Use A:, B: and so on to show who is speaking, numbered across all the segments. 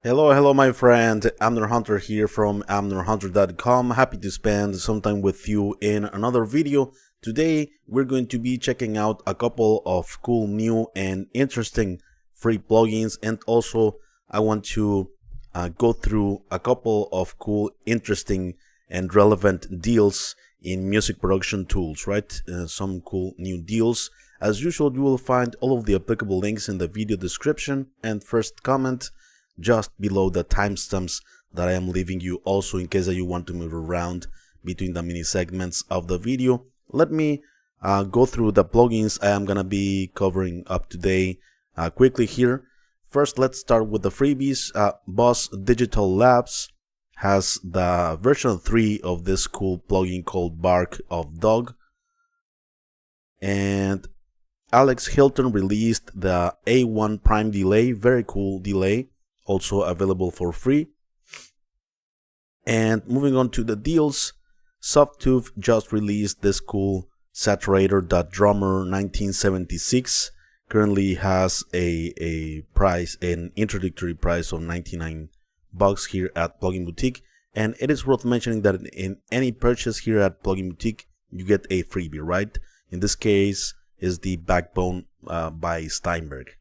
A: Hello, my friend. Amner Hunter here from amnerhunter.com. Happy to spend some time with you in another video. Today, we're going to be checking out a couple of cool new and interesting free plugins, and also I want to go through a couple of cool, interesting, and relevant deals in music production tools, right? Some cool new deals. As usual, you will find all of the applicable links in the video description and first comment just below the timestamps that I am leaving you, also in case that you want to move around between the mini segments of the video. Let me go through the plugins I am gonna be covering up today quickly here. First, let's start with the freebies. Boss Digital Labs has the version 3 of this cool plugin called Bark of Dog, and Alex Hilton released the A1 Prime delay, very cool delay, also available for free. And moving on to the deals, Softube just released this cool SATURATOR Drawmer 1976. Currently has a price, an introductory price of $99 here at Plugin Boutique, and it is worth mentioning that in any purchase here at Plugin Boutique you get a freebie, right? In this case is the Backbone by Steinberg.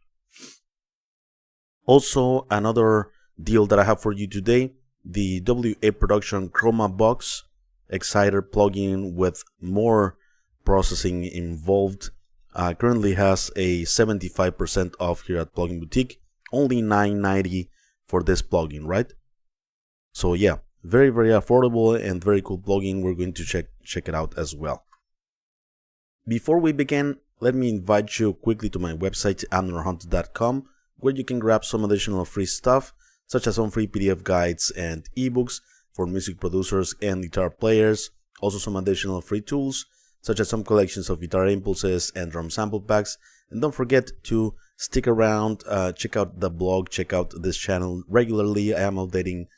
A: Also, another deal that I have for you today, the WA Production Chromabox Exciter plugin with more processing involved currently has a 75% off here at Plugin Boutique, only $9.90 for this plugin, right? So yeah, very affordable and very cool plugin. We're going to check it out as well. Before we begin, let me invite you quickly to my website amnerhunter.com, where you can grab some additional free stuff, such as some free PDF guides and ebooks for music producers and guitar players. Also some additional free tools, such as some collections of guitar impulses and drum sample packs. And don't forget to stick around, check out the blog, check out this channel regularly. I am updating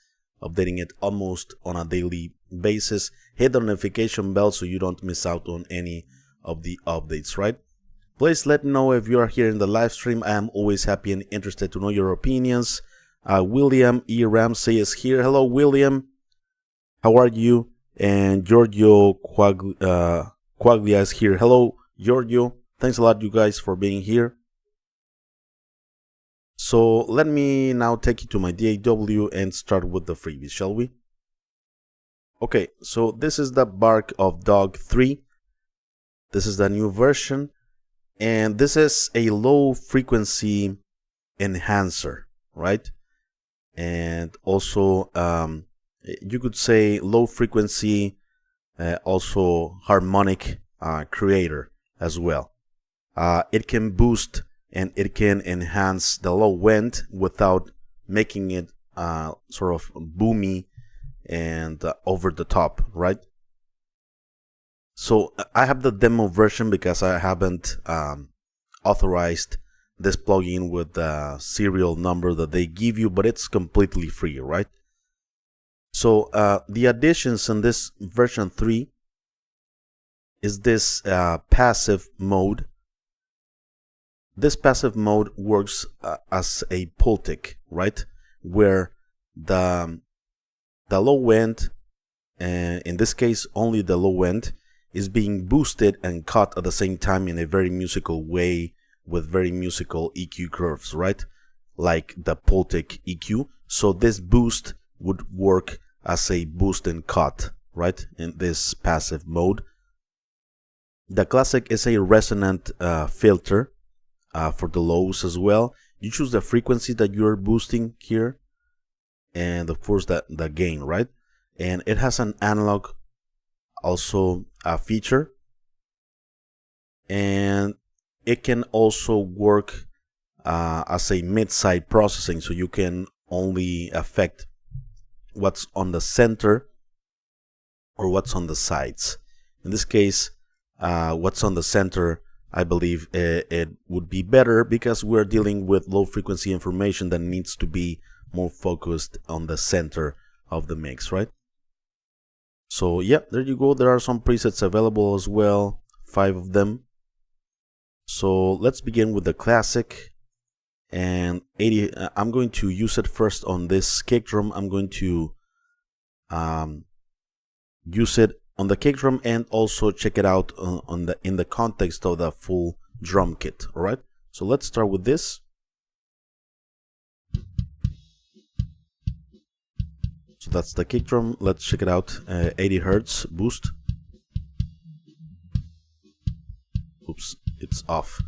A: it almost on a daily basis. Hit the notification bell so you don't miss out on any of the updates, right? Please let me know if you are here in the live stream. I am always happy and interested to know your opinions. William E. Ramsey is here. Hello, William. How are you? And Giorgio Quaglia is here. Hello, Giorgio. Thanks a lot, you guys, for being here. So let me now take you to my DAW and start with the freebies, shall we? Okay, so this is the Bark of Dog 3. This is the new version. And this is a low frequency enhancer, right? And also you could say low frequency also harmonic creator as well. It can boost and it can enhance the low end without making it sort of boomy and over the top, right? So I have the demo version because I haven't authorized this plugin with the serial number that they give you, but it's completely free, right? So the additions in this version 3 is this passive mode. This passive mode works as a pultic, right? Where the low end, in this case only the low end, is being boosted and cut at the same time in a very musical way with very musical EQ curves, right? Like the Pultic EQ. So this boost would work as a boost and cut, right? In this passive mode. The Classic is a resonant filter for the lows as well. You choose the frequency that you're boosting here, and of course the gain, right? And it has an analog also a feature, and it can also work as a mid-side processing, so you can only affect what's on the center or what's on the sides. In this case, what's on the center, I believe it would be better because we're dealing with low frequency information that needs to be more focused on the center of the mix, right? So yeah, there you go. There are some presets available as well, 5 of them. So let's begin with the Classic. and 80. I'm going to use it first on this kick drum. I'm going to use it on the kick drum and also check it out in the context of the full drum kit. All right, so let's start with this. So that's the kick drum. Let's check it out. 80 hertz boost. Oops, it's off.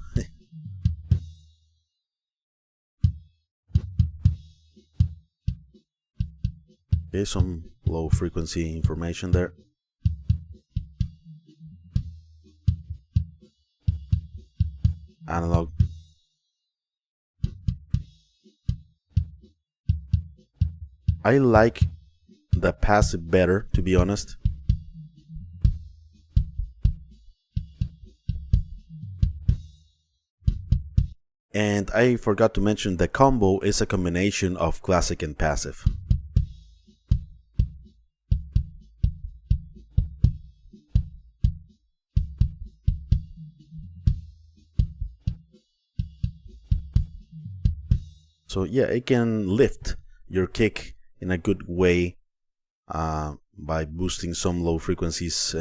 A: Okay, some low frequency information there. Analog. I like the passive better, to be honest. And I forgot to mention the combo is a combination of classic and passive. So yeah, it can lift your kick in a good way by boosting some low frequencies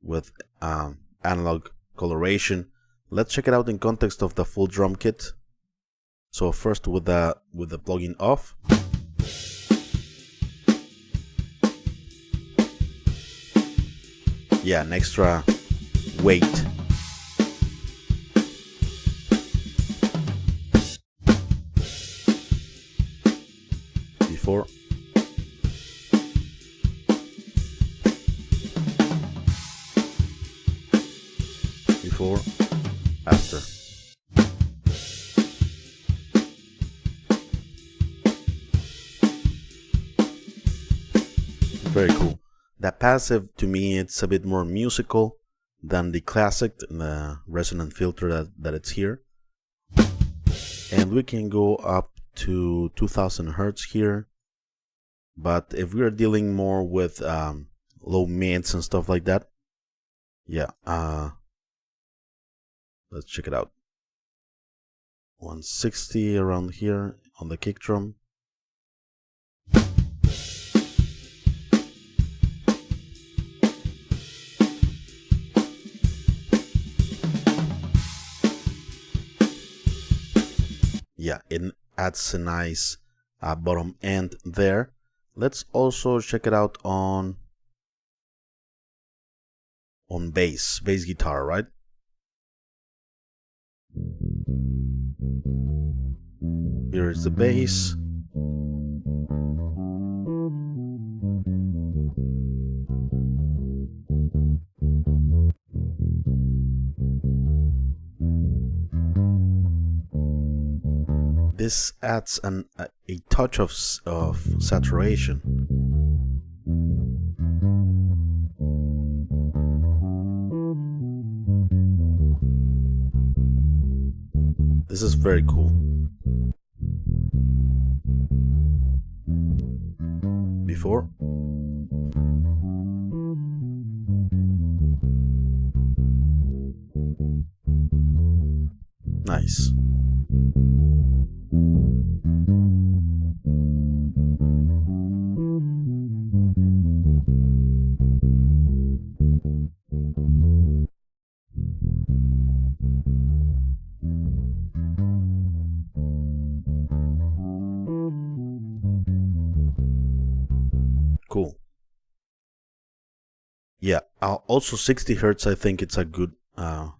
A: with analog coloration. Let's check it out in context of the full drum kit. So first with the plugin off. Yeah, an extra weight. Before. Before. After. Very cool. That passive, to me, it's a bit more musical than the classic, the resonant filter that it's here. And we can go up to 2000 hertz here. But if we are dealing more with low mids and stuff like that, yeah, let's check it out. 160 around here on the kick drum. Yeah, it adds a nice bottom end there. Let's also check it out on bass guitar, right? Here is the bass. This adds a touch of saturation. This is very cool. Before. Nice. Cool. Yeah, also 60 hertz, I think it's a good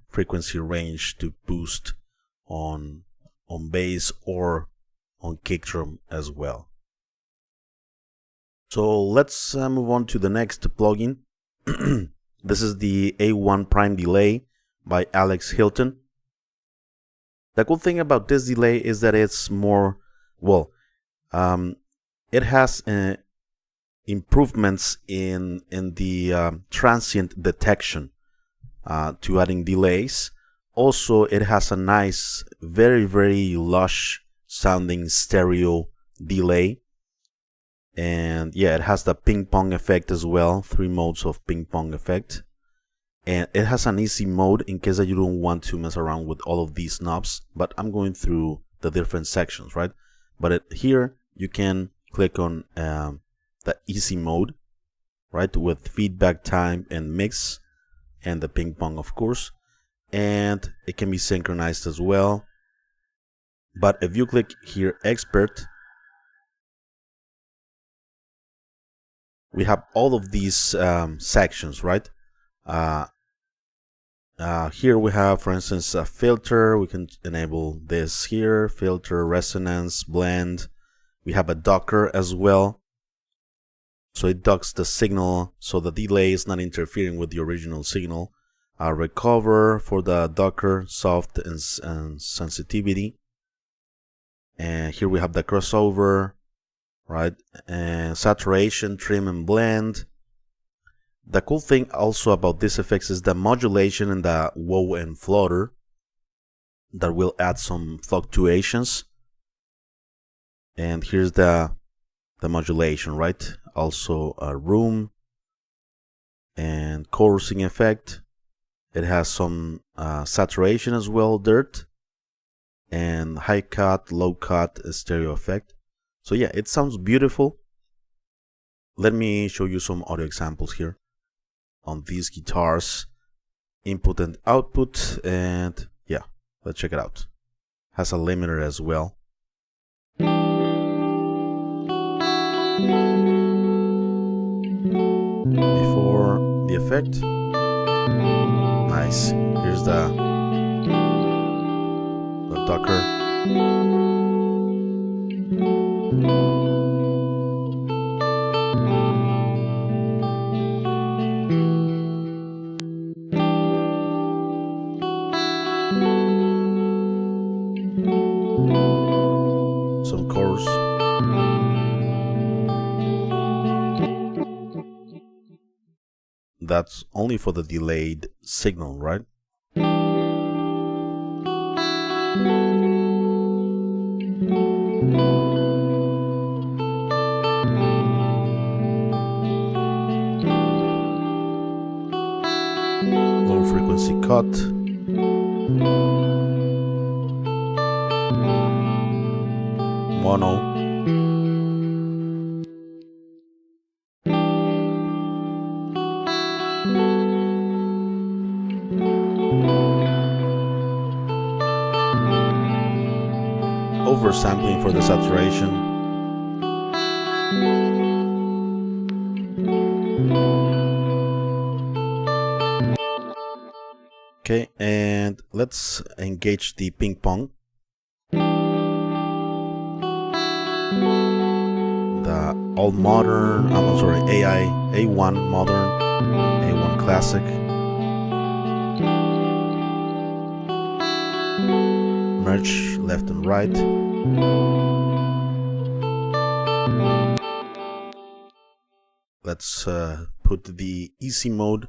A: frequency range to boost on bass or on kick drum as well. So let's move on to the next plugin. This is the A1 Prime Delay by Alex Hilton. The cool thing about this delay is that it's more, well, it has improvements in the transient detection to adding delays. Also, it has a nice, very, very lush sounding stereo delay. And yeah, it has the ping pong effect as well, 3 modes of ping pong effect. and it has an easy mode in case that you don't want to mess around with all of these knobs, but I'm going through the different sections, right? But here you can click on the easy mode, right, with feedback time and mix, and the ping pong, of course, and it can be synchronized as well. But if you click here expert, we have all of these sections, right? Here we have, for instance, a filter. We can enable this here: filter, resonance, blend. We have a ducker as well, so it ducks the signal so the delay is not interfering with the original signal. Recover for the ducker, soft and sensitivity. And here we have the crossover, right? And saturation, trim, and blend. The cool thing also about these effects is the modulation and the wow and flutter that will add some fluctuations. And here's the modulation, right? Also a room and chorusing effect. It has some saturation as well, dirt, and high cut, low cut stereo effect. So yeah, it sounds beautiful. Let me show you some audio examples here on these guitars, input and output, and yeah, let's check it out. Has a limiter as well. Before the effect. Nice. Here's the ducker. Some chorus. That's only for the delayed signal, right? Low frequency cut. Mono. Oversampling for the saturation. Okay, and let's engage the ping pong. The all modern, I'm sorry, A1 modern, A1 classic. Merge left and right. Let's put the easy mode.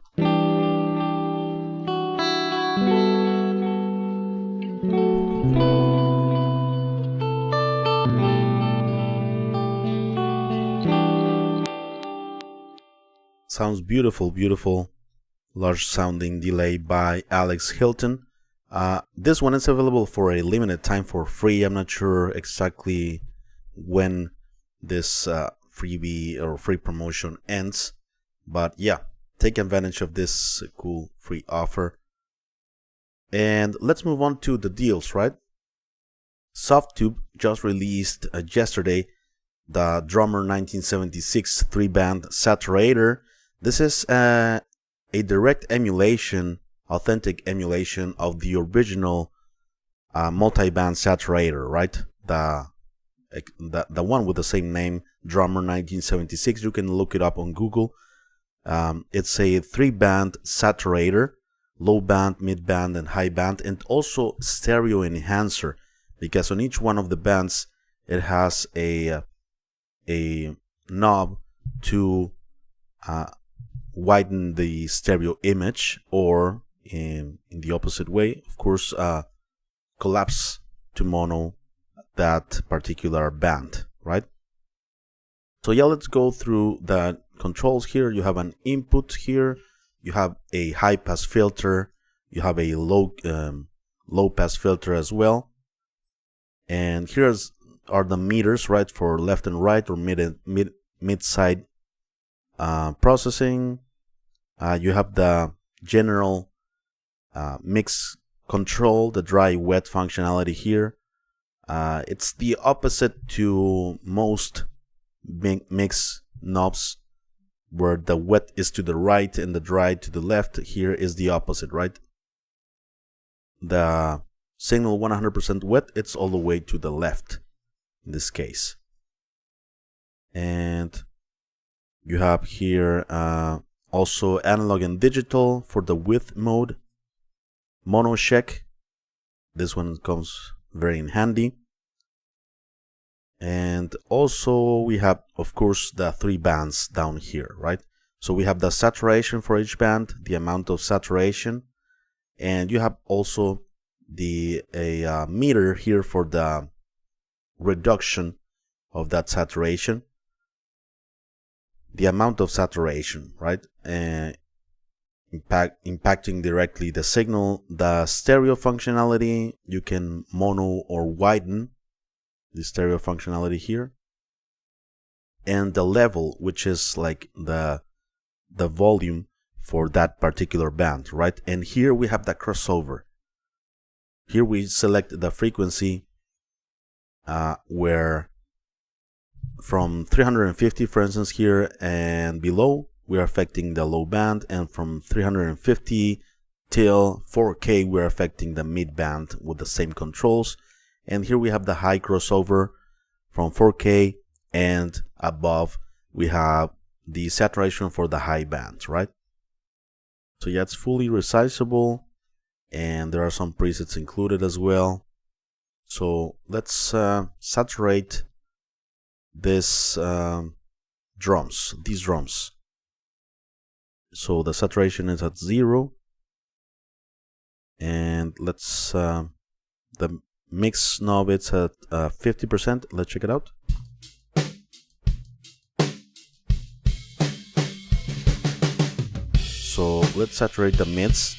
A: Sounds beautiful, beautiful. Large sounding delay by Alex Hilton. This one is available for a limited time for free. I'm not sure exactly when this freebie or free promotion ends, but yeah, take advantage of this cool free offer. And let's move on to the deals, right? Softube just released yesterday the Drawmer 1976 3-band SATURATOR. This is a direct emulation, authentic emulation of the original multiband SATURATOR, right? The one with the same name, Drawmer 1976. You can look it up on Google. It's a 3-band SATURATOR, low band, mid band, and high band, and also stereo enhancer, because on each one of the bands it has a knob to widen the stereo image, or in the opposite way, of course, collapse to mono that particular band, right? So yeah, let's go through the controls here. You have an input here, you have a high pass filter, you have a low pass filter as well. And here's are the meters, right, for left and right or mid side processing. You have the general mix control, the dry wet functionality here. It's the opposite to most mix knobs, where the wet is to the right and the dry to the left. Here is the opposite, right? The signal 100% wet, it's all the way to the left in this case. And you have here also analog and digital for the width mode. Mono check, this one comes very in handy. And also we have, of course, the 3 bands down here, right? So we have the saturation for each band, the amount of saturation, and you have also the meter here for the reduction of that saturation, the amount of saturation, right? Impacting directly the signal. The stereo functionality, you can mono or widen the stereo functionality here, and the level, which is like the volume for that particular band, right? And here we have the crossover. Here we select the frequency where from 350, for instance, here and below, we are affecting the low band, and from 350 till 4K, we're affecting the mid band with the same controls. And here we have the high crossover from 4K and above. We have the saturation for the high bands, right? So yeah, it's fully resizable, and there are some presets included as well. So let's saturate these drums. So the saturation is at 0, and let's the mix knob, it's at 50%. Let's check it out. So let's saturate the mids.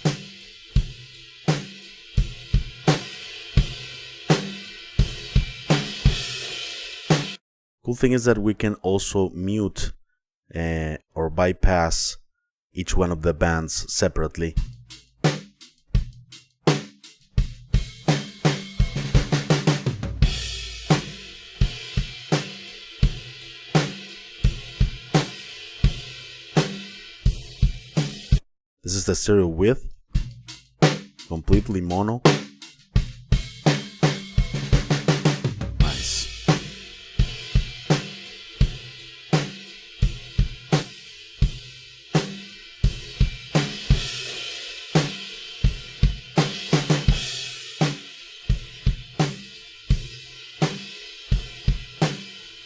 A: Cool thing is that we can also mute or bypass each one of the bands separately. This is the stereo width, completely mono. Nice.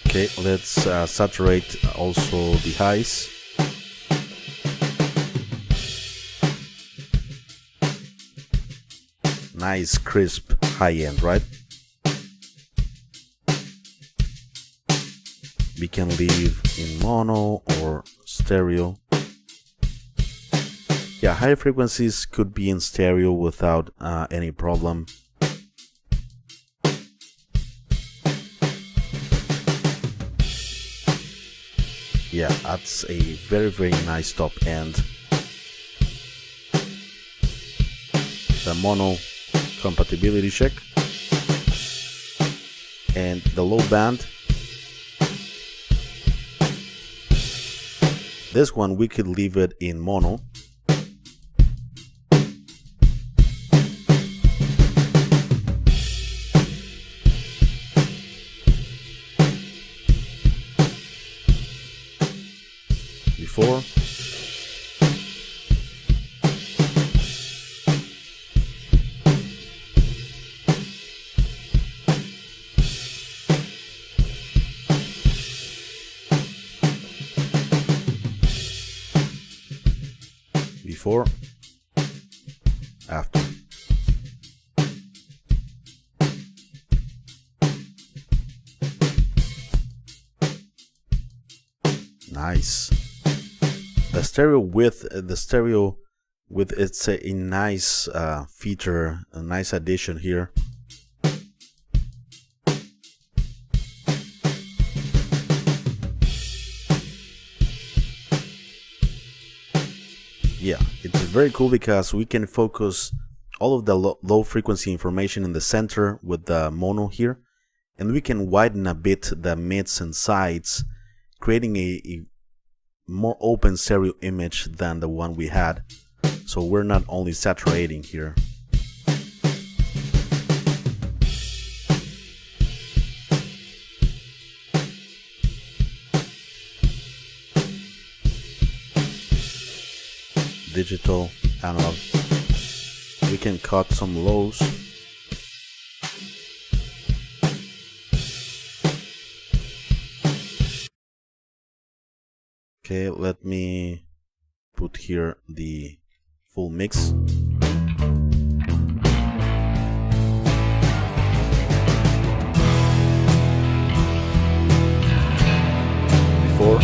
A: Okay, let's saturate also the highs. Nice crisp high end, right? We can leave in mono or stereo. Yeah, high frequencies could be in stereo without any problem. Yeah, that's a very, very nice top end. The mono compatibility check, and the low band, this one we could leave it in mono. Before after. Nice. The stereo width, it's a nice feature, a nice addition here. Yeah, it's very cool because we can focus all of the low frequency information in the center with the mono here, and we can widen a bit the mids and sides, creating a more open stereo image than the one we had. So we're not only saturating here. Digital, analog. We can cut some lows. Okay, let me put here the full mix. Before.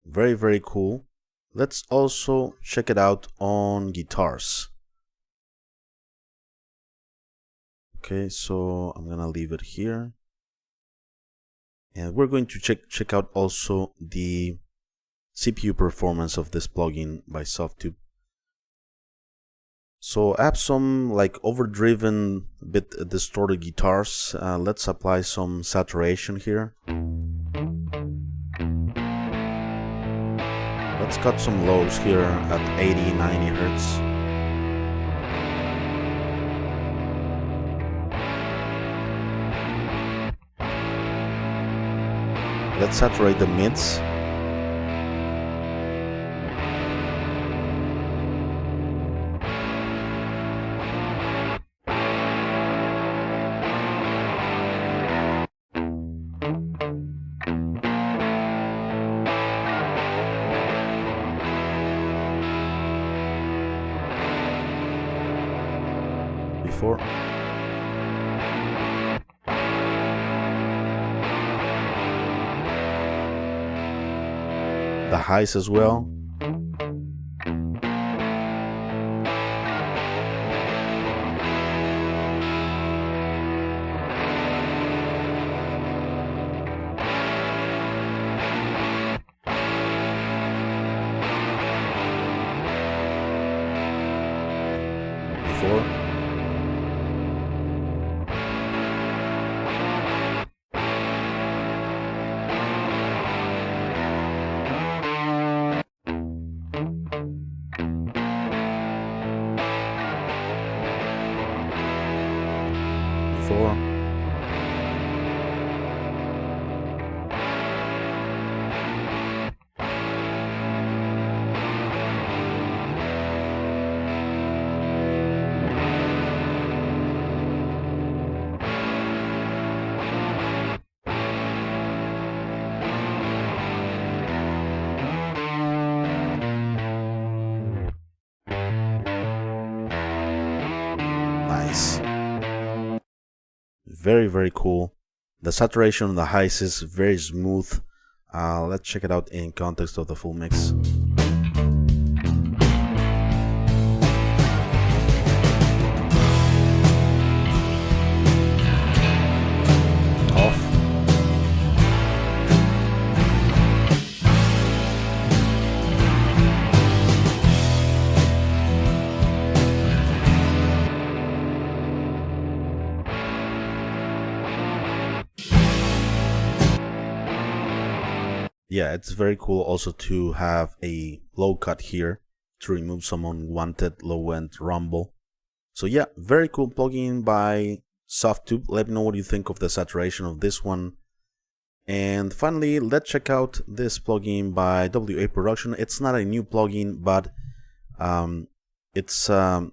A: Very, very cool. Let's also check it out on guitars. Okay, so I'm gonna leave it here. And we're going to check out also the CPU performance of this plugin by Softube. So I have some like overdriven, bit distorted guitars. Let's apply some saturation here. Let's cut some lows here at 80-90 Hertz. Let's saturate the mids. Before. The highs as well. Before. Before. Nice. Very, very cool. The saturation on the highs is very smooth. Let's check it out in context of the full mix. Off. Yeah, it's very cool also to have a low cut here to remove some unwanted low-end rumble. So yeah, very cool plugin by Softube. Let me know what you think of the saturation of this one. And finally, let's check out this plugin by WA Production. It's not a new plugin, but it's on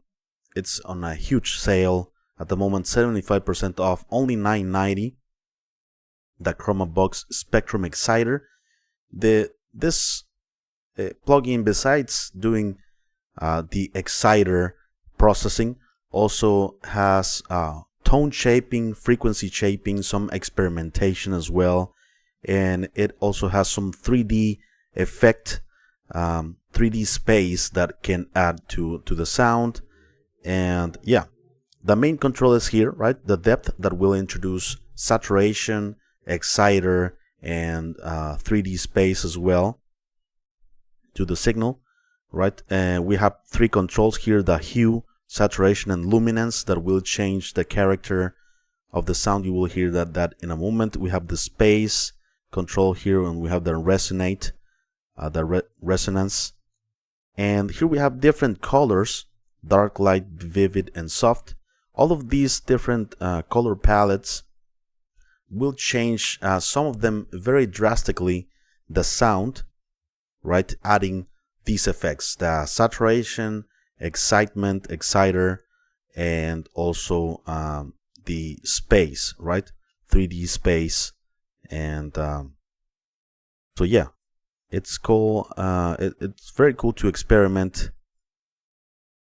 A: a huge sale at the moment, 75% off, only $9.90. The Chromabox Spectrum Exciter. this plugin, besides doing the exciter processing, also has tone shaping, frequency shaping, some experimentation as well, and it also has some 3D effect, 3D space that can add to the sound. And yeah, the main control is here, right? The depth that will introduce saturation, exciter, and 3D space as well to the signal, right? And we have three controls here: the hue, saturation, and luminance, that will change the character of the sound. You will hear that in a moment. We have the space control here, and we have the resonate, resonance. And here we have different colors: dark, light, vivid, and soft. All of these different color palettes will change, some of them very drastically, the sound, right? Adding these effects: the saturation, excitement, exciter, and also the space, right? 3D space. And so yeah, it's cool. It's very cool to experiment,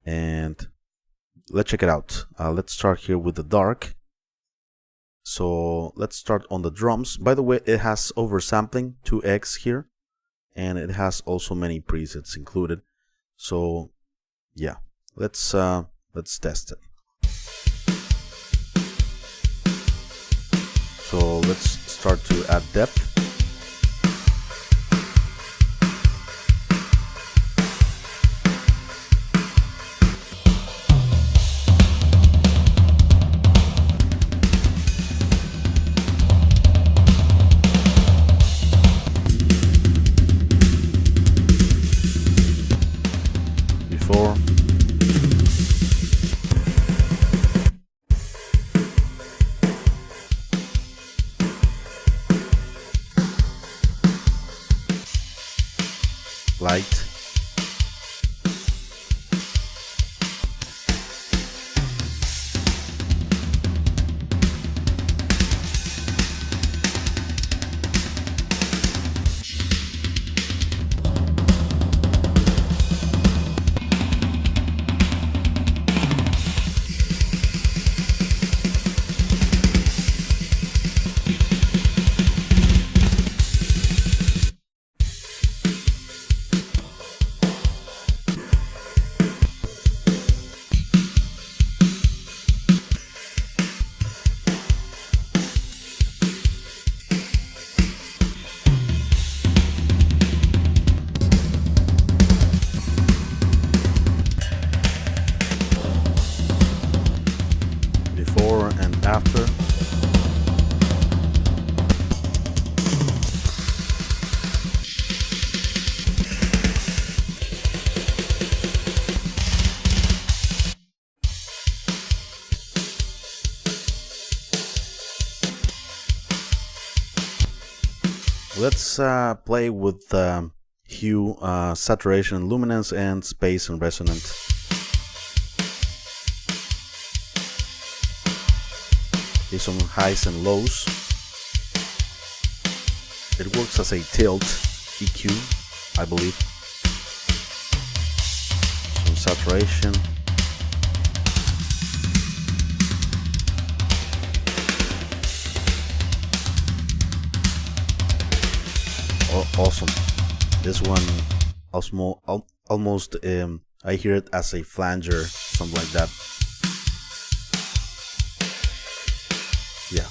A: and let's check it out. Let's start here with the dark. So let's start on the drums. By the way, it has oversampling 2x here, and it has also many presets included. So yeah, let's test it. So let's start to add depth. Before. Light. Before and after. Let's play with hue, saturation, luminance, and space and resonance. Here's some highs and lows. It works as a tilt EQ, I believe. Some saturation. Oh, awesome. This one almost I hear it as a flanger, something like that. Yeah.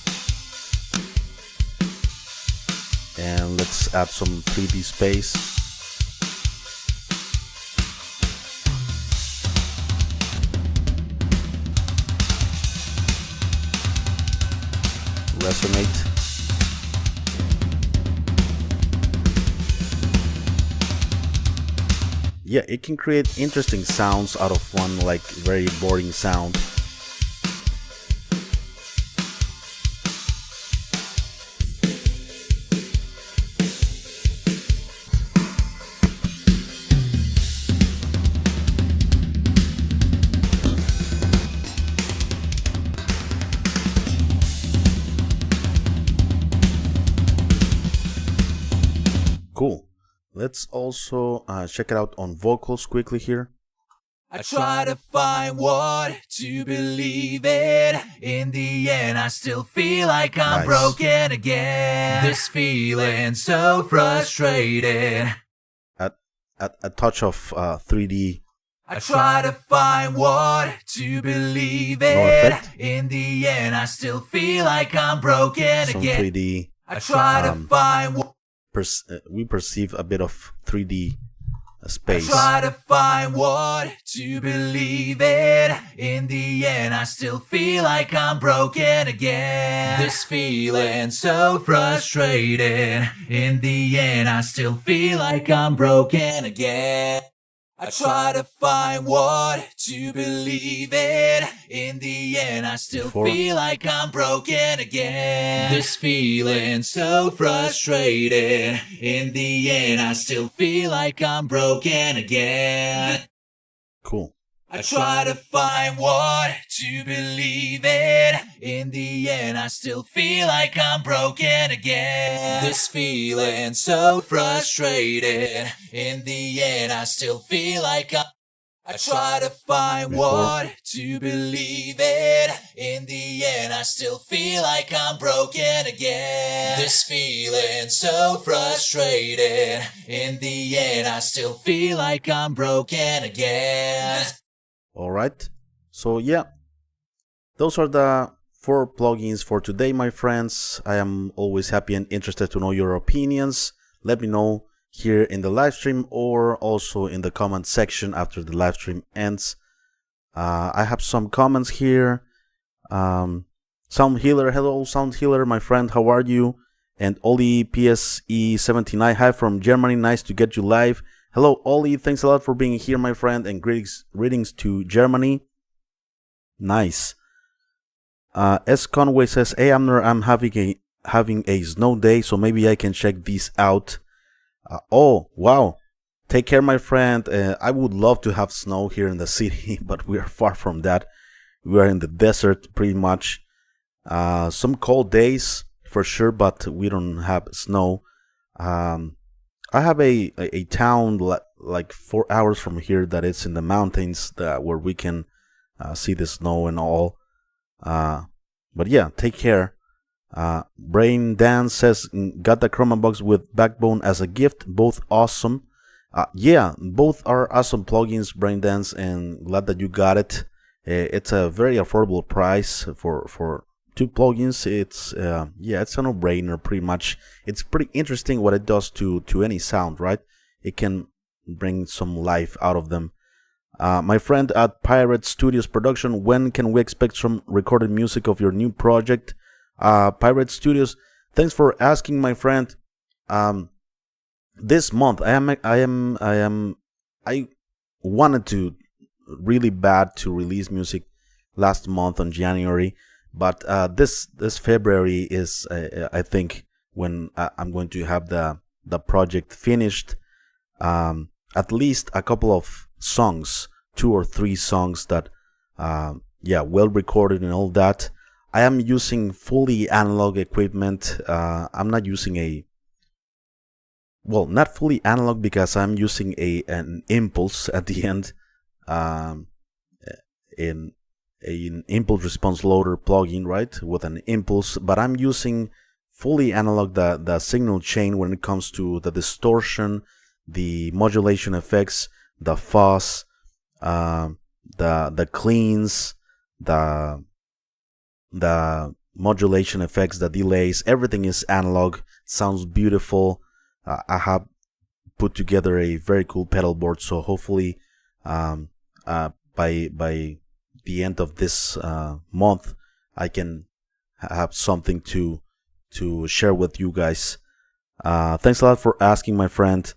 A: And let's add some 3D space. Resonate. Yeah, it can create interesting sounds out of one like very boring sound. Cool. Let's also check it out on vocals quickly here.
B: I try to find what to believe in the end I still feel like I'm broken again. This feeling so frustrated.
A: A touch of 3D.
B: I try to find what to believe in the end I still feel like I'm broken
A: Some
B: again.
A: 3D.
B: I try to find what
A: we perceive a bit of 3D space.
B: I try to find what to believe in the end I still feel like I'm broken again. This feeling so frustrated. In the end I still feel like I'm broken again. I try to find what to believe in the end I still feel like I'm broken again. This feeling so frustrated. In the end I still feel like I'm broken again.
A: Cool.
B: I try to find what to believe in the end I still feel like I'm broken again. This feeling so frustrated. In the end I still feel like I try to find what to believe in the end I still feel like I'm broken again. This feeling so frustrated. In the end I still feel like I'm broken again.
A: Alright, so yeah, those are the 4 plugins for today, my friends. I am always happy and interested to know your opinions. Let me know here in the live stream or also in the comment section after the live stream ends. I have some comments here. Sound Healer, hello Sound Healer, my friend, how are you? And Oli PSE79, hi from Germany, nice to get you live. Hello, Ollie. Thanks a lot for being here, my friend, and greetings to Germany. Nice. S. Conway says, "Hey, Amner, I'm having a snow day, so maybe I can check these out." Oh, wow. Take care, my friend. I would love to have snow here in the city, but we are far from that. We are in the desert, pretty much. Some cold days for sure, but we don't have snow. I have a town like 4 hours from here that is in the mountains where we can see the snow and all. But yeah, take care. Brain Dance says, got the Chromabox with Backbone as a gift. Both awesome. Yeah, both are awesome plugins, Brain Dance, and glad that you got it. It's a very affordable price for 2 plugins. It's yeah, it's a no-brainer pretty much. It's pretty interesting what it does to any sound, right? It can bring some life out of them. My friend at Pirate Studios Production, when can we expect some recorded music of your new project? Pirate Studios, thanks for asking, my friend. This month I wanted to really bad to release music last month on January. But this February is, I think, when I'm going to have the project finished. At least a couple of songs, 2 or 3 songs that, yeah, well recorded and all that. I am using fully analog equipment. I'm not using not fully analog because I'm using an impulse at the end, in an impulse response loader plugin, right, with an impulse, but I'm using fully analog the signal chain when it comes to the distortion, the modulation effects, the fuzz, the cleans, the modulation effects, the delays. Everything is analog. Sounds beautiful. I have put together a very cool pedal board, so hopefully by the end of this month I can have something to share with you guys. Thanks a lot for asking, my friend.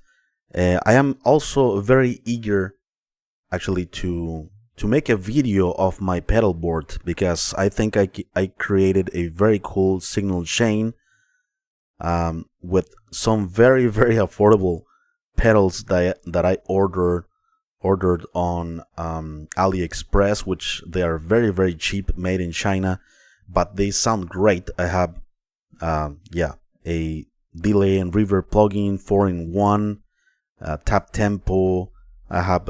A: I am also very eager actually to make a video of my pedal board, because I think I created a very cool signal chain with some very affordable pedals that I ordered on AliExpress, which they are very cheap, made in China, but they sound great. I have yeah, a delay and reverb plugin, 4-in-1, tap tempo. I have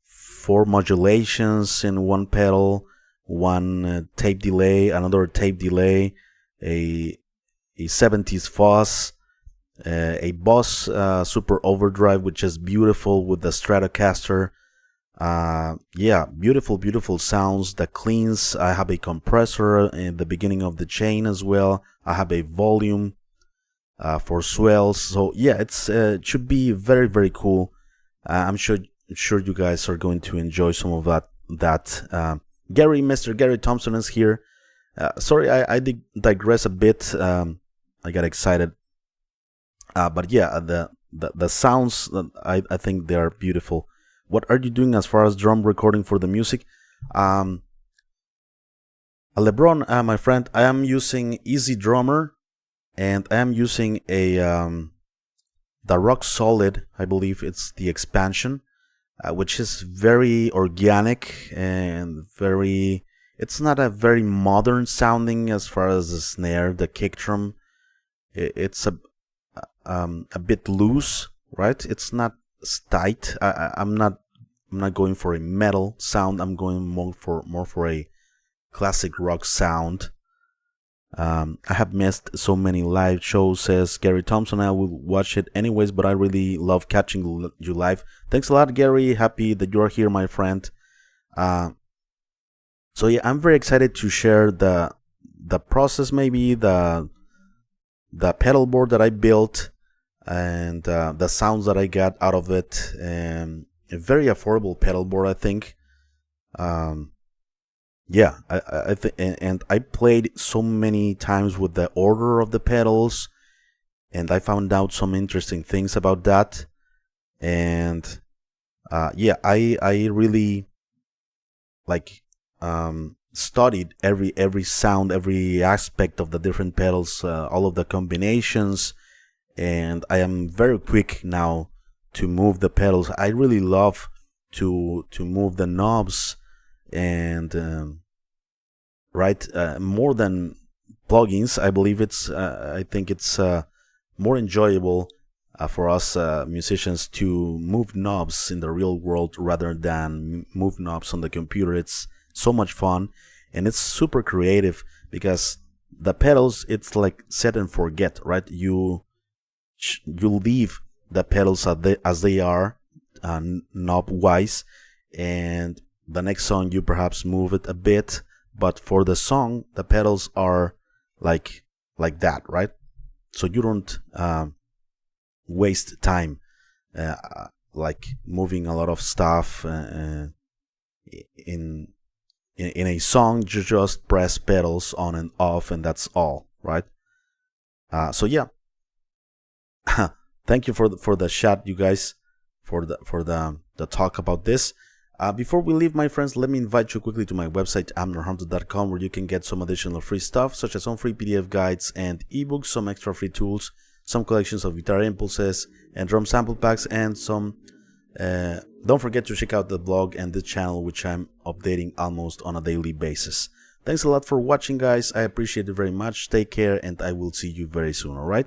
A: 4 modulations in one pedal, one tape delay, another tape delay, a 70s fuzz, a Boss Super Overdrive, which is beautiful with the Stratocaster. Yeah, beautiful sounds. The cleans. I have a compressor in the beginning of the chain as well. I have a volume for swells. So yeah, it should be very cool. I'm sure you guys are going to enjoy some of that. Mr. Gary Thompson is here. Sorry, I digress a bit. I got excited. But yeah, the sounds, I think they are beautiful. What are you doing as far as drum recording for the music? LeBron, my friend, I am using Easy Drawmer, and I am using the Rock Solid, I believe it's the expansion, which is very organic and it's not a very modern sounding as far as the snare, the kick drum. It's a bit loose, right? It's not tight. I'm not going for a metal sound. I'm going more for a classic rock sound. I have missed so many live shows, says Gary Thompson. I will watch it anyways, but I really love catching you live. Thanks a lot, Gary. Happy that you're here, my friend. So yeah, I'm very excited to share the process, maybe the pedal board that I built, and the sounds that I got out of it. A very affordable pedal board, I think. Yeah, I think, and I played so many times with the order of the pedals, and I found out some interesting things about that. And yeah, I really studied every sound, every aspect of the different pedals, all of the combinations, and I am very quick now to move the pedals. I really love to move the knobs, and more than plugins, I believe I think it's more enjoyable for us musicians to move knobs in the real world rather than move knobs on the computer. It's so much fun, and it's super creative because the pedals, it's like set and forget, right? You leave the pedals as they are, knob wise, and the next song you perhaps move it a bit, but for the song the pedals are like that, right? So you don't waste time like moving a lot of stuff in a song. You just press pedals on and off, and that's all, right? So yeah, thank you for the chat, you guys, for the talk about this. Before we leave, my friends, let me invite you quickly to my website, amnorhamza.com, where you can get some additional free stuff, such as some free PDF guides and ebooks, some extra free tools, some collections of guitar impulses and drum sample packs, and some don't forget to check out the blog and the channel, which I'm updating almost on a daily basis. Thanks a lot for watching, guys. I appreciate it very much. Take care, and I will see you very soon, alright?